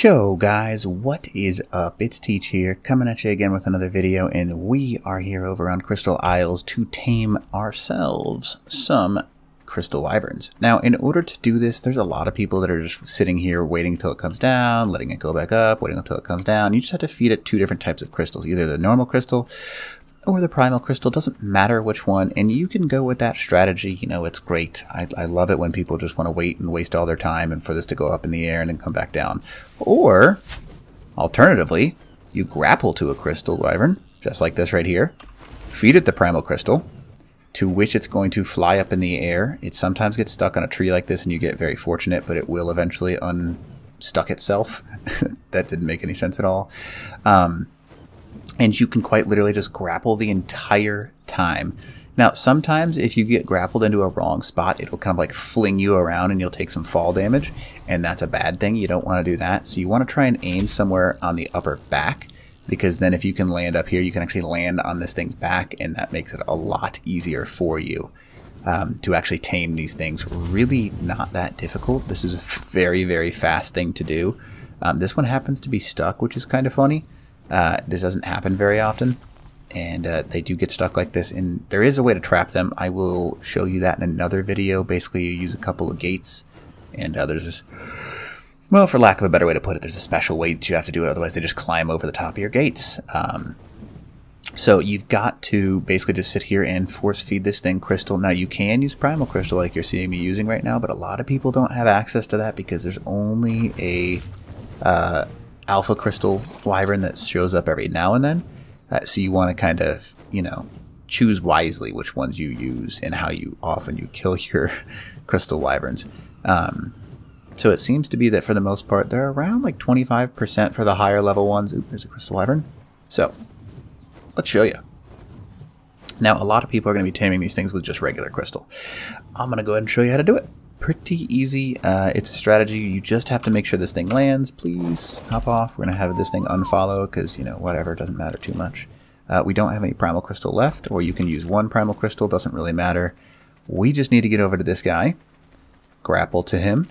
Yo guys, what is up? It's Teach here, coming at you again with another video, and we are here over on Crystal Isles to tame ourselves some Crystal Wyverns. Now, in order to do this, there's a lot of people that are just sitting here waiting until it comes down, letting it go back up, waiting until it comes down. You just have to feed it two different types of crystals, either the normal crystal or the primal crystal. Doesn't matter which one, and you can go with that strategy. You know, it's great. I love it when people just want to wait and waste all their time and for this to go up in the air and then come back down. Or, alternatively, you grapple to a crystal wyvern, just like this right here, feed it the primal crystal, to which it's going to fly up in the air. It sometimes gets stuck on a tree like this and you get very fortunate, but it will eventually unstuck itself. That didn't make any sense at all. And you can quite literally just grapple the entire time. Now, sometimes if you get grappled into a wrong spot, it'll kind of like fling you around and you'll take some fall damage. And that's a bad thing. You don't want to do that. So you want to try and aim somewhere on the upper back, because then if you can land up here, you can actually land on this thing's back, and that makes it a lot easier for you to actually tame these things. Really not that difficult. This is a very, very fast thing to do. This one happens to be stuck, which is kind of funny. This doesn't happen very often, and they do get stuck like this, and there is a way to trap them. I will show you that in another video. Basically, you use a couple of gates, and there's, well, for lack of a better way to put it, there's a special way that you have to do it, otherwise they just climb over the top of your gates. So you've got to basically just sit here and force feed this thing crystal. Now, you can use primal crystal like you're seeing me using right now, but a lot of people don't have access to that because there's only a alpha crystal wyvern that shows up every now and then. So you want to kind of, you know, choose wisely which ones you use and how often you kill your crystal wyverns. So it seems to be that for the most part, they're around like 25% for the higher level ones. Oop, there's a crystal wyvern. So let's show you. Now, a lot of people are going to be taming these things with just regular crystal. I'm going to go ahead and show you how to do it. Pretty easy. It's a strategy. You just have to make sure this thing lands. Please hop off. We're going to have this thing unfollow because, you know, whatever, it doesn't matter too much. We don't have any primal crystal left, or you can use one primal crystal. Doesn't really matter. We just need to get over to this guy, grapple to him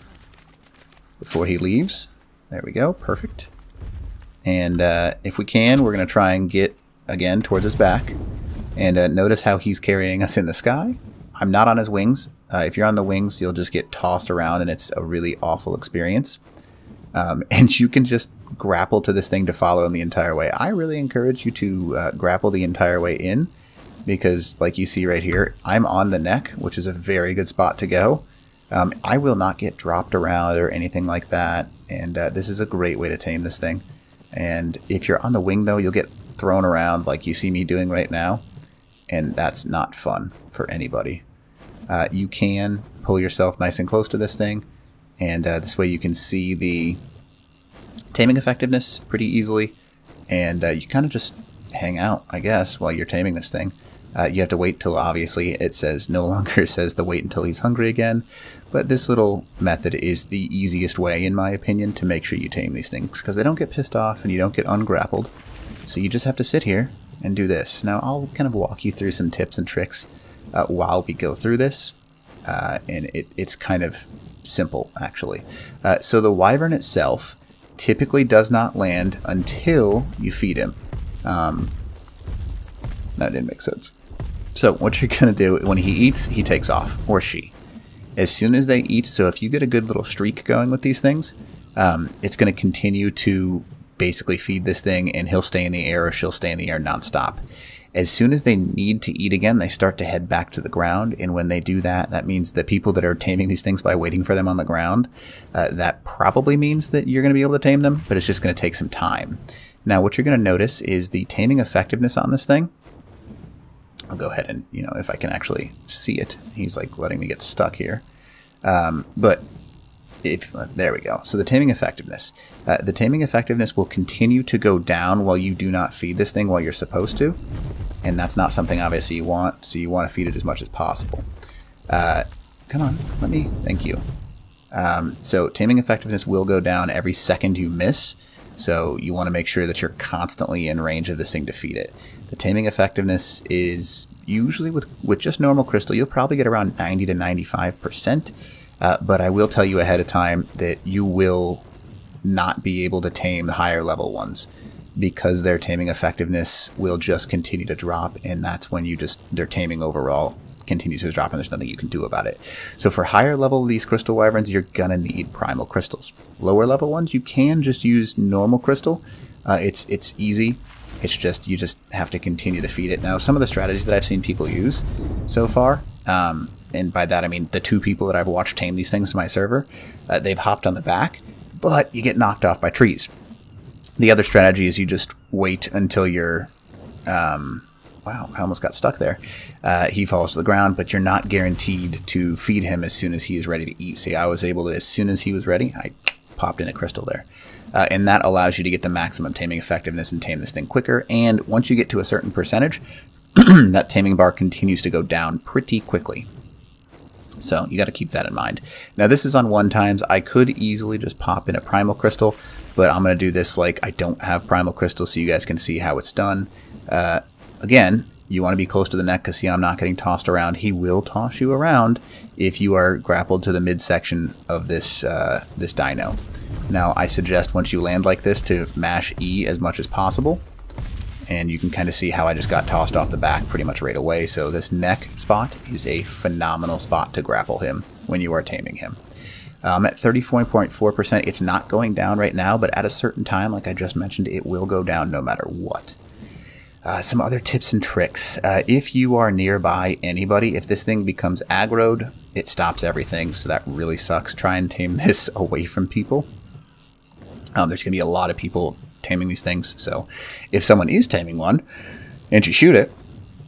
before he leaves. There we go. Perfect. And if we can, we're going to try and get, again, towards his back. And notice how he's carrying us in the sky. I'm not on his wings. If you're on the wings, you'll just get tossed around, and it's a really awful experience. And you can just grapple to this thing to follow him the entire way. I really encourage you to grapple the entire way in, because like you see right here, I'm on the neck, which is a very good spot to go. I will not get dropped around or anything like that, and this is a great way to tame this thing. And if you're on the wing, though, you'll get thrown around like you see me doing right now, and that's not fun for anybody. You can pull yourself nice and close to this thing, and this way you can see the taming effectiveness pretty easily, and you kind of just hang out, I guess, while you're taming this thing. You have to wait till, obviously, it says no longer says to wait until he's hungry again, but this little method is the easiest way, in my opinion, to make sure you tame these things, because they don't get pissed off and you don't get ungrappled. So you just have to sit here and do this. Now, I'll kind of walk you through some tips and tricks while we go through this, and it's kind of simple, actually. So the wyvern itself typically does not land until you feed him. That didn't make sense. So what you're going to do, when he eats, he takes off, or she. As soon as they eat, so if you get a good little streak going with these things, it's going to continue to basically feed this thing, and he'll stay in the air, or she'll stay in the air nonstop. As soon as they need to eat again, they start to head back to the ground, and when they do that, that means the people that are taming these things by waiting for them on the ground, that probably means that you're going to be able to tame them, but it's just going to take some time. Now, what you're going to notice is the taming effectiveness on this thing. I'll go ahead and, you know, if I can actually see it. He's like letting me get stuck here. But there we go. So the taming effectiveness. The taming effectiveness will continue to go down while you do not feed this thing while you're supposed to. And that's not something obviously you want, so you want to feed it as much as possible. Come on, thank you. So taming effectiveness will go down every second you miss. So you want to make sure that you're constantly in range of this thing to feed it. The taming effectiveness is usually with just normal crystal, you'll probably get around 90 to 95%. But I will tell you ahead of time that you will not be able to tame the higher level ones, because their taming effectiveness will just continue to drop, and that's when their taming overall continues to drop and there's nothing you can do about it. So for higher level these crystal wyverns, you're gonna need primal crystals. Lower level ones, you can just use normal crystal. It's easy. It's just, you just have to continue to feed it. Now, some of the strategies that I've seen people use so far, and by that I mean the 2 people that I've watched tame these things to my server, they've hopped on the back, but you get knocked off by trees. The other strategy is you just wait until you're, wow, I almost got stuck there. He falls to the ground, but you're not guaranteed to feed him as soon as he is ready to eat. See, I was able to, as soon as he was ready, I popped in a crystal there. And that allows you to get the maximum taming effectiveness and tame this thing quicker. And once you get to a certain percentage, that taming bar continues to go down pretty quickly. So you got to keep that in mind. Now this is on 1 times. I could easily just pop in a primal crystal, but I'm going to do this like I don't have primal crystal so you guys can see how it's done. Again, you want to be close to the neck because see, I'm not getting tossed around. He will toss you around if you are grappled to the midsection of this this dino. Now, I suggest once you land like this to mash E as much as possible, and you can kind of see how I just got tossed off the back pretty much right away. So this neck spot is a phenomenal spot to grapple him when you are taming him. At 34.4%, it's not going down right now, but at a certain time, like I just mentioned, it will go down no matter what. Some other tips and tricks. If you are nearby anybody, if this thing becomes aggroed, it stops everything, so that really sucks. Try and tame this away from people. There's going to be a lot of people taming these things, so if someone is taming one and you shoot it,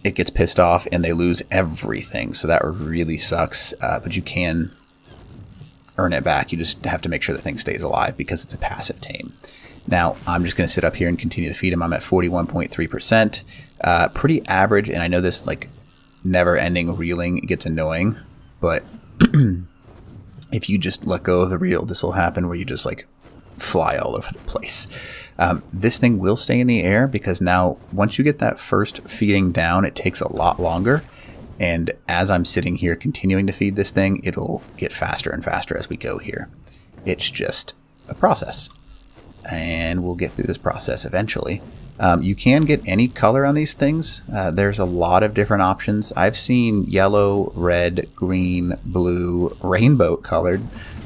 it gets pissed off and they lose everything, so that really sucks, but you can earn it back. You just have to make sure the thing stays alive because it's a passive tame. Now, I'm just going to sit up here and continue to feed him. I'm at 41.3%. Pretty average, and I know this like never-ending reeling gets annoying, but if you just let go of the reel, this will happen where you just like fly all over the place. This thing will stay in the air because now once you get that first feeding down, it takes a lot longer. And as I'm sitting here continuing to feed this thing, it'll get faster and faster as we go here. It's just a process. And we'll get through this process eventually. You can get any color on these things. There's a lot of different options. I've seen yellow, red, green, blue, rainbow colored.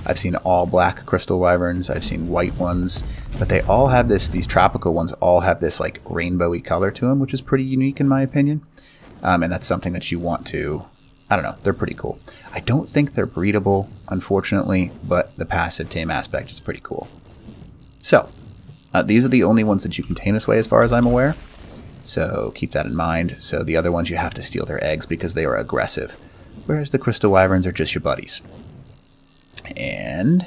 I've seen all black crystal wyverns. I've seen white ones. But they all have this, these tropical ones all have this like rainbowy color to them, which is pretty unique in my opinion. And that's something that you want to, I don't know, they're pretty cool. I don't think they're breedable, unfortunately, but the passive tame aspect is pretty cool. So, these are the only ones that you can tame this way as far as I'm aware. So keep that in mind. So the other ones you have to steal their eggs because they are aggressive. Whereas the crystal wyverns are just your buddies. And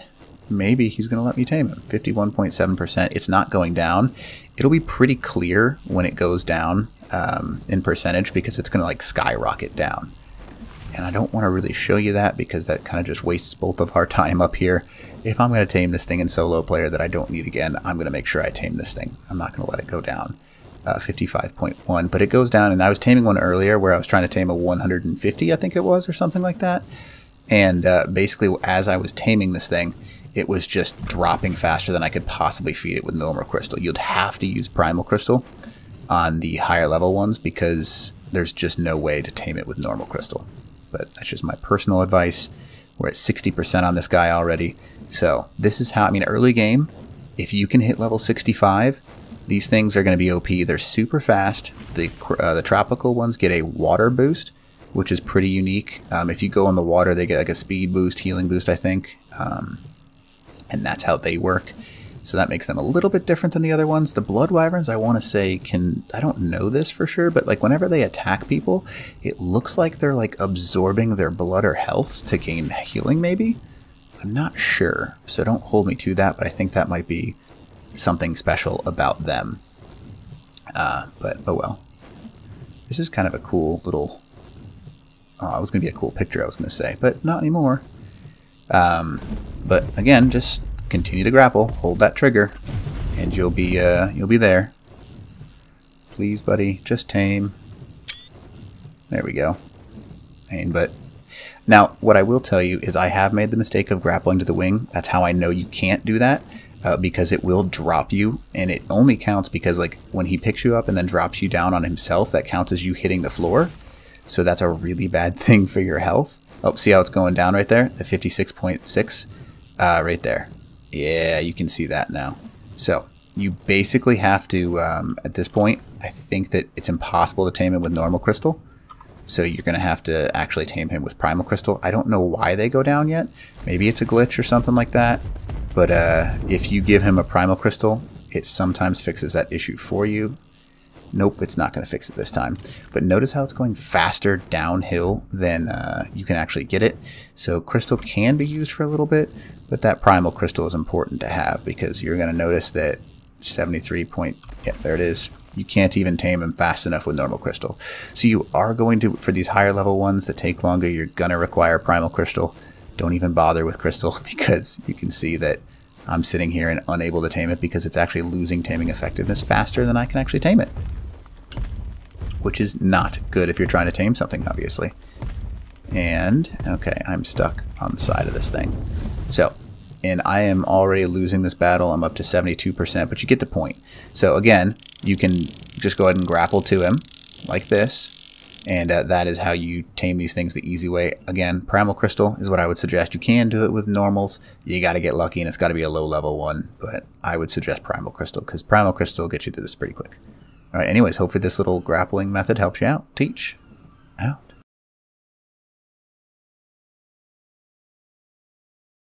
maybe he's going to let me tame him. 51.7%. It's not going down. It'll be pretty clear when it goes down in percentage because it's going to like skyrocket down. And I don't want to really show you that because that kind of just wastes both of our time up here. If I'm going to tame this thing in solo player that I don't need again, I'm going to make sure I tame this thing. I'm not going to let it go down. 55.1, but it goes down, and I was taming one earlier where I was trying to tame a 150, I think it was, or something like that. And basically, as I was taming this thing, it was just dropping faster than I could possibly feed it with normal crystal. You'd have to use primal crystal on the higher level ones because there's just no way to tame it with normal crystal. But that's just my personal advice. We're at 60% on this guy already. So this is how, I mean, early game, if you can hit level 65, these things are going to be OP. They're super fast. The tropical ones get a water boost, which is pretty unique. If you go in the water, they get like a speed boost, healing boost, I think. And that's how they work. So that makes them a little bit different than the other ones. The blood wyverns, I want to say, I don't know this for sure, but like whenever they attack people, it looks like they're like absorbing their blood or health to gain healing maybe. I'm not sure, so don't hold me to that, but I think that might be something special about them. But oh well. This is kind of a cool little, it was going to be a cool picture I was going to say, but not anymore. But again, just continue to grapple, hold that trigger, and you'll be there. Please, buddy, just tame. There we go. But now, what I will tell you is I have made the mistake of grappling to the wing. That's how I know you can't do that. because it will drop you, and it only counts because like when he picks you up and then drops you down on himself, that counts as you hitting the floor. So that's a really bad thing for your health. Oh, see how it's going down right there? The 56.6 right there. Yeah, you can see that now. So you basically have to, at this point, I think that it's impossible to tame him with normal crystal. So you're going to have to actually tame him with primal crystal. I don't know why they go down yet. Maybe it's a glitch or something like that. But if you give him a primal crystal, it sometimes fixes that issue for you. Nope, it's not going to fix it this time. But notice how it's going faster downhill than you can actually get it. So crystal can be used for a little bit, but that primal crystal is important to have because you're going to notice that 73 point, yeah, there it is. You can't even tame him fast enough with normal crystal. So you are going to, for these higher level ones that take longer, you're going to require primal crystal. Don't even bother with crystal because you can see that I'm sitting here and unable to tame it because it's actually losing taming effectiveness faster than I can actually tame it. Which is not good if you're trying to tame something, obviously. And, okay, I'm stuck on the side of this thing. So, and I am already losing this battle. I'm up to 72%, but you get the point. So again, you can just go ahead and grapple to him like this. And that is how you tame these things the easy way. Again, primal crystal is what I would suggest. You can do it with normals. You got to get lucky, and it's got to be a low level one. But I would suggest primal crystal because primal crystal will get you through this pretty quick. All right, anyways, hopefully this little grappling method helps you out. Teach out.